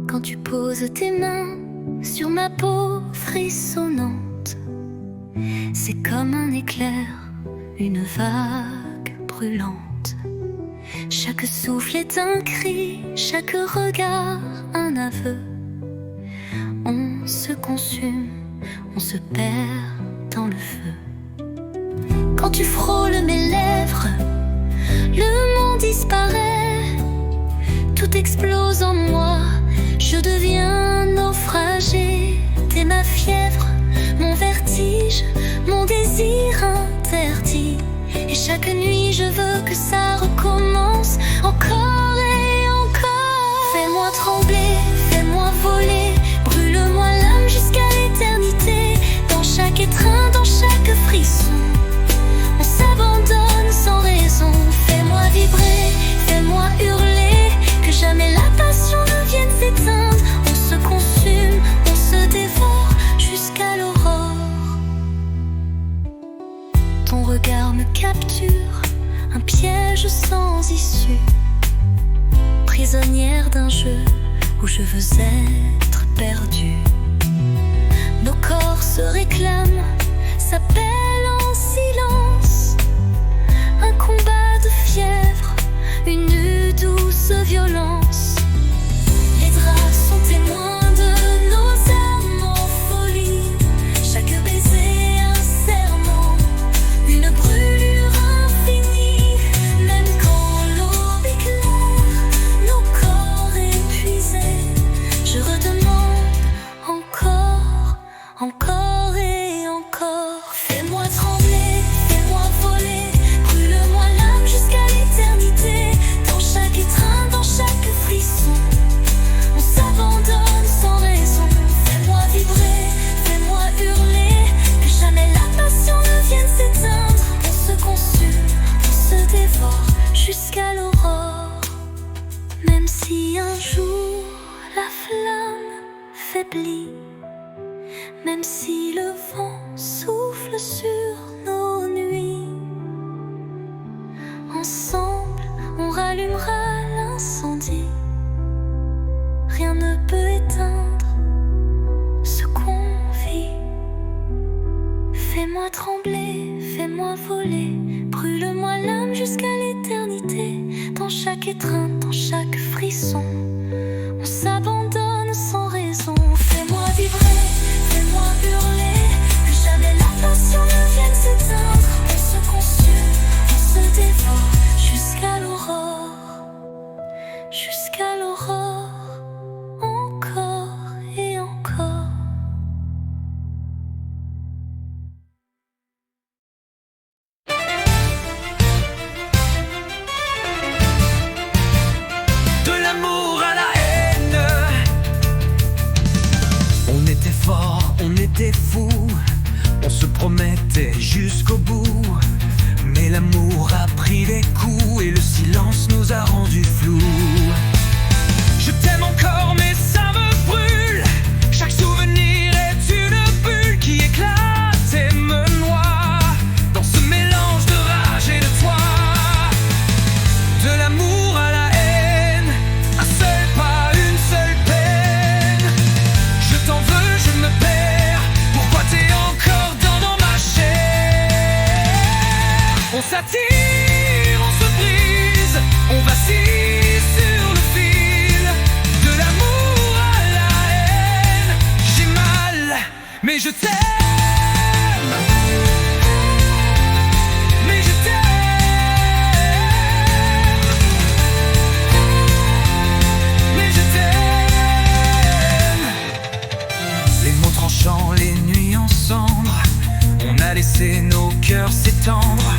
Quand tu poses tes mains sur ma peau frissonnante, c'est comme un éclair, une vague brûlante. Chaque souffle est un cri, chaque regard un aveu. On se consume, on se perd dans le feu. Quand tu frôles mes lèvres, le monde disparaît. Tout explose en moi, je deviens naufragé. T'es ma fièvre, mon vertige, mon désir interdit. Et chaque nuit je veux que ça recommence encore et encore. Fais-moi trembler, fais-moi voler, brûle-moi l'âme jusqu'à l'éternité. Dans chaque étreinte, dans chaque frisson, on s'abandonne sans raison. Fais-moi vibrer, fais-moi hurler, que jamais la passion ne vienne s'éteindre. On se consume, on se dévore jusqu'à l'aurore. Ton regard me capture, un piège sans issue, prisonnière d'un jeu où je veux être perdue. Nos corps se réclament, s'appellent en silence. Un combat de fièvre, une douce violence. Les draps sont témoins de nos âmes en folie. Chaque baiser un serment, une brûlure infinie. Même quand l'aube éclaire, nos corps épuisés, je redemande encore, encore et encore. Fais-moi trembler, fais-moi voler, brûle-moi l'âme jusqu'à l'éternité. Dans chaque étreinte, dans chaque frisson, on s'abandonne sans raison. Fais-moi vibrer, fais-moi hurler, que jamais la passion ne vienne s'éteindre. On se consume, on se dévore jusqu'à l'aurore. Même si un jour la flamme faiblit, même si le vent souffle sur nos nuits, ensemble on rallumera l'incendie. Rien ne peut éteindre ce qu'on vit. Fais-moi trembler, fais-moi voler, brûle-moi l'âme jusqu'à l'éternité. Dans chaque étreinte, dans chaque frisson, on s'abandonne sans raison. Fais-moi vibrer, fais-moi hurler, que jamais la passion ne vienne s'éteindre. On se consume, on se dévore jusqu'à l'aurore, jusqu'à l'aurore, encore et encore. De l'amour à la haine, on était fort, on était fou, on se promettait jusqu'au bout. Mais l'amour a pris des coups et le silence nous a rendus flous. Je t'aime encore mais ça me brûle. Chaque souvenir est une bulle qui éclate et me noie dans ce mélange de rage et de toi. De l'amour à la haine, un seul pas, une seule peine. Je t'en veux, je me perds. Pourquoi t'es encore dans ma chair? On s'attire, on se brise, on vacille sur le fil. De l'amour à la haine, j'ai mal, mais je t'aime. Mais je t'aime. Mais je t'aime. Les mots tranchants, les nuits en cendres, on a laissé nos cœurs s'étendre.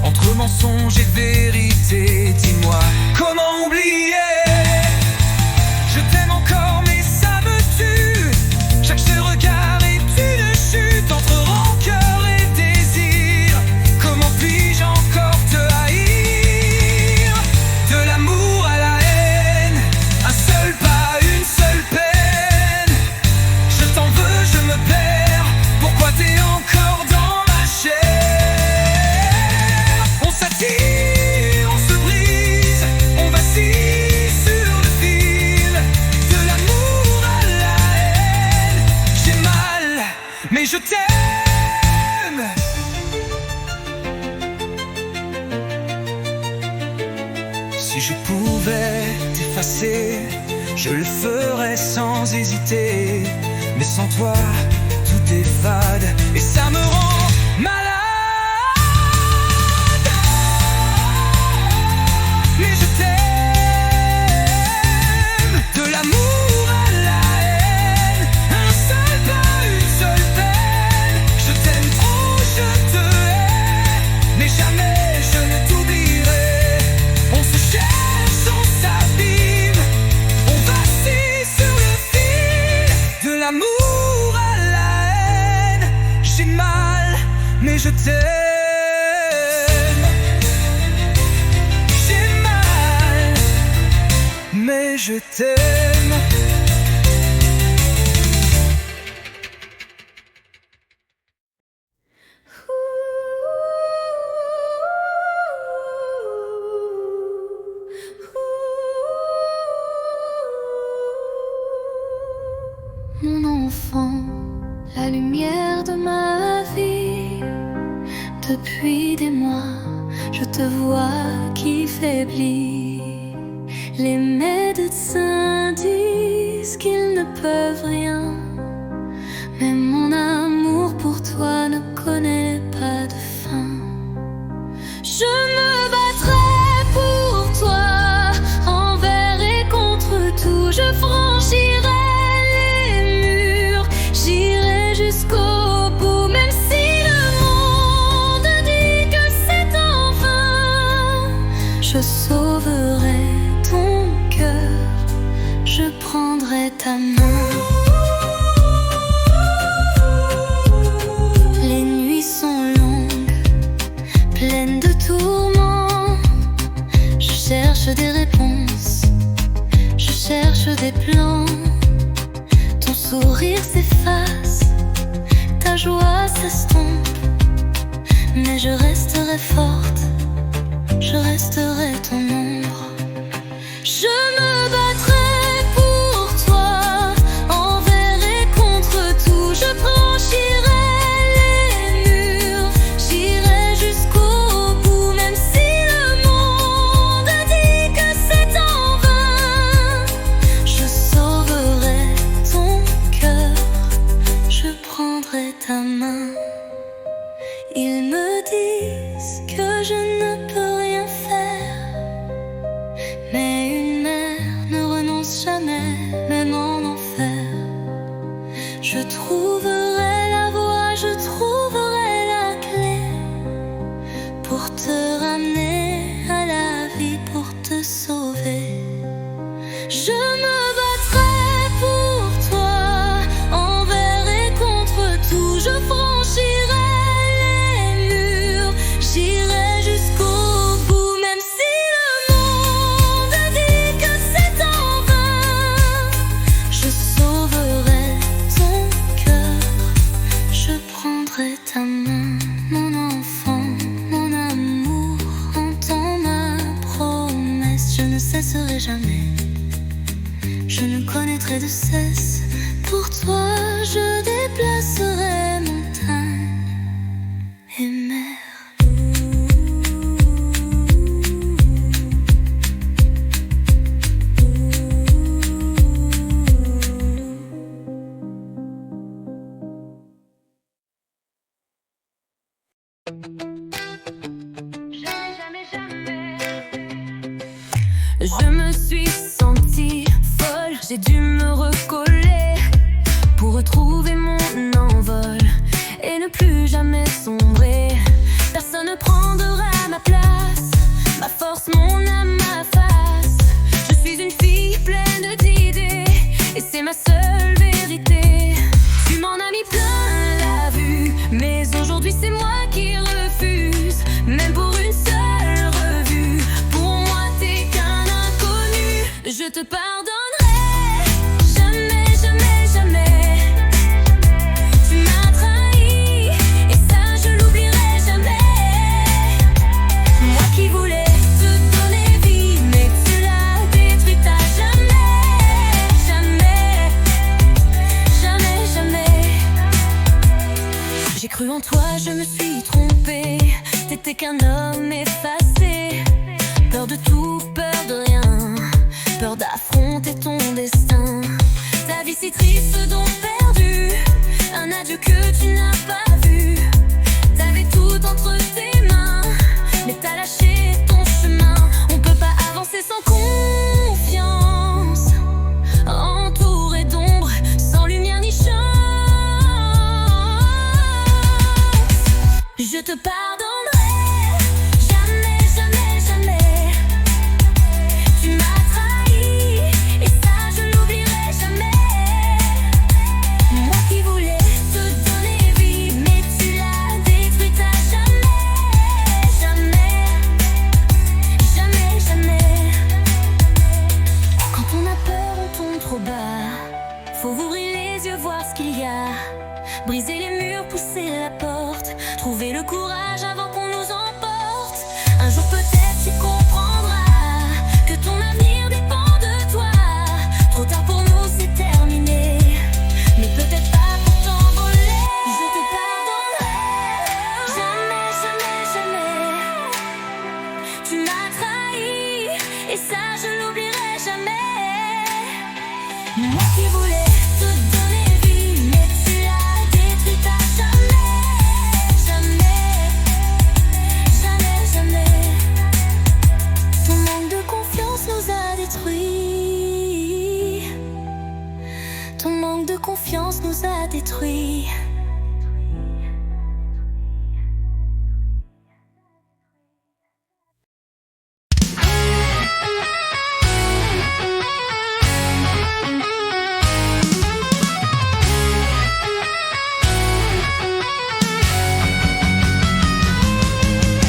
Entre mensonges et vérité, dis-moi, comment oublier? Je t'aime encore mais ça me tue. Chaque seul regard est une chute entre rancœur et désir. Comment puis-je encore te haïr? De l'amour à la haine, un seul pas, une seule peine. Je t'en veux, je me perds. je le ferai sans hésiter. Mais sans toi, tout est fade et ça me rend malade. Mais je t'aime, de l'amour à la haine, un seul pas, une seule peine. Je t'aime trop, je te hais, mais jamais je ne t'oublierai. On se cherche, on s'abîme, on vacille sur le fil. De l'amour à la haine, j'ai mal, mais je t'aime. J'ai mal, mais je t'aime. Mon enfant, la lumière de ma vie. Depuis des mois, je te vois qui faiblit. Les médecins disent qu'ils ne peuvent rien, mais mon amour pour toi ne connaît pas de fin. Je me battrai pour toi, envers et contre tout. Je franchirai les murs, j'irai jusqu'au bout, même si le monde dit que c'est en vain. Je sauverai ton cœur, je prendrai ta main. Les nuits sont longues, pleines de tourments. Je cherche des réponses, je cherche des plans. Ton sourire s'efface, ta joie s'estompe, mais je resterai forte, je resterai ton ombre. Je me battrai pour toi, envers et contre tout. Je franchirai les murs, j'irai jusqu'au bout, même si le monde dit que c'est en vain. Je sauverai ton cœur, je prendrai ta main. Ils me disent que je ne peux rien faire, mais une mère ne renonce jamais, même en enfer. Je trouverai la voie, je trouverai la clé pour te ramener à la vie, pour te sauver. Je me battrai pour toi, envers et contre tout. Je franchirai les murs, j'irai jusqu'au bout, même si le monde dit que c'est en vain. Je sauverai ton cœur, je prendrai ta main. Mon enfant, mon amour, entends ma promesse. Je ne cesserai jamais, je ne connaîtrai de cesse. Pour toi, je déplacerai montagne et mer. Je me suis sentie folle, j'ai dû me recoller pour retrouver mon envol et ne plus jamais sombrer. Personne ne prendra ma place, ma force, mon âme, ma face. Je suis une fille pleine d'idées et c'est ma seule vérité. Tu m'en as mis plein la vue, mais aujourd'hui c'est moi qui refuse, même pour une seule revue. Pour moi t'es qu'un inconnu, je te pardonnerai jamais, jamais, jamais. Tu m'as trahi et ça je l'oublierai jamais. Moi qui voulais te donner vie, mais tu l'as détruit à jamais, jamais, jamais, jamais. J'ai cru en toi, je me suis trompée. T'étais qu'un homme effacé, peur de tout, peur de rien, peur d'affronter ton destin. vie si triste donc perdue, un adieu que tu n'as pas vu. T'avais tout entre tes mains, mais t'as lâché ton chemin. On peut pas avancer sans confiance, entouré d'ombre, sans lumière ni chance. Je te pardonnerai jamais, jamais, jamais. Tu m'as trahi et ça je l'oublierai jamais. Moi qui voulais te donner vie, mais tu l'as détruite à jamais. Jamais, jamais, jamais. Quand on a peur, on tombe trop bas. Faut ouvrir les yeux, voir ce qu'il y a. Briser les murs, pousser la porte. Trouver le courage avant qu'on nous emporte. Un jour peut-être tu comprendras que ton avenir dépend de toi. Trop tard pour nous, c'est terminé, mais peut-être pas pour t'envoler. Je te pardonnerai jamais, jamais, jamais. Tu m'as trahi et ça je l'oublierai jamais. Moi qui voulais te donner vie, mais tu l'as détruite à jamais. Jamais, jamais, jamais. Ton manque de confiance nous a détruits. Ton manque de confiance nous a détruits.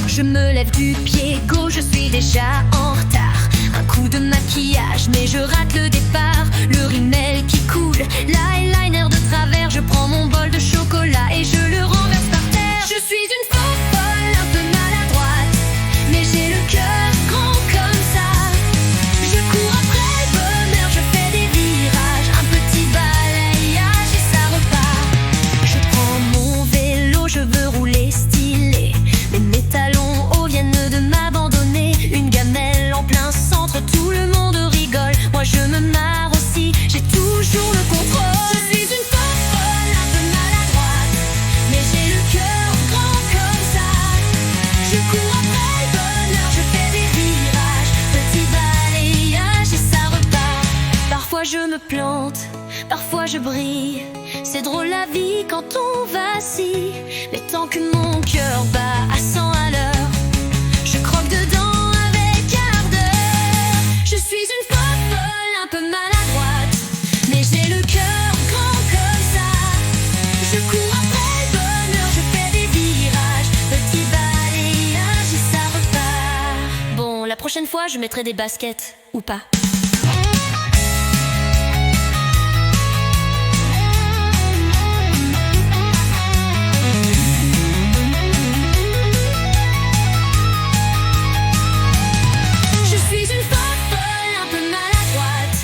Je me lève du pied gauche, je suis déjà en retard. Un coup de maquillage, mais je rate le départ. Le rimel qui coule, l'eyeliner de travers. Je prends mon bol de chocolat et je le renverse par terre. Je suis une fausse folle, un peu maladroite, mais j'ai le cœur grand comme ça. Je cours après le bonheur, je fais des virages, un petit balayage et ça repart. Je prends mon vélo, je veux rouler stylé, mais mes talons hauts viennent de m'abandonner. Une gamelle en plein centre, tout le monde rigole. Moi je me marre aussi, j'ai toujours le contrôle. Je suis une fausse folle, un peu maladroite, mais j'ai le cœur grand comme ça. Je cours après le bonheur, je fais des virages, petit balayage et ça repart. Parfois je me plante, parfois je brille. C'est drôle la vie quand on vacille, mais tant que mon cœur bat à 100 à l'heure, je croque dedans avec ardeur. Je suis une fausse folle, un peu maladroite, mais j'ai le cœur grand comme ça. Je cours après le bonheur, je fais des virages, petit balayage et ça repart. Bon, la prochaine fois je mettrai des baskets, ou pas. Je suis une fausse folle, un peu maladroite,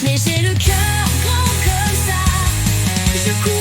mais j'ai le cœur grand comme ça. Je cours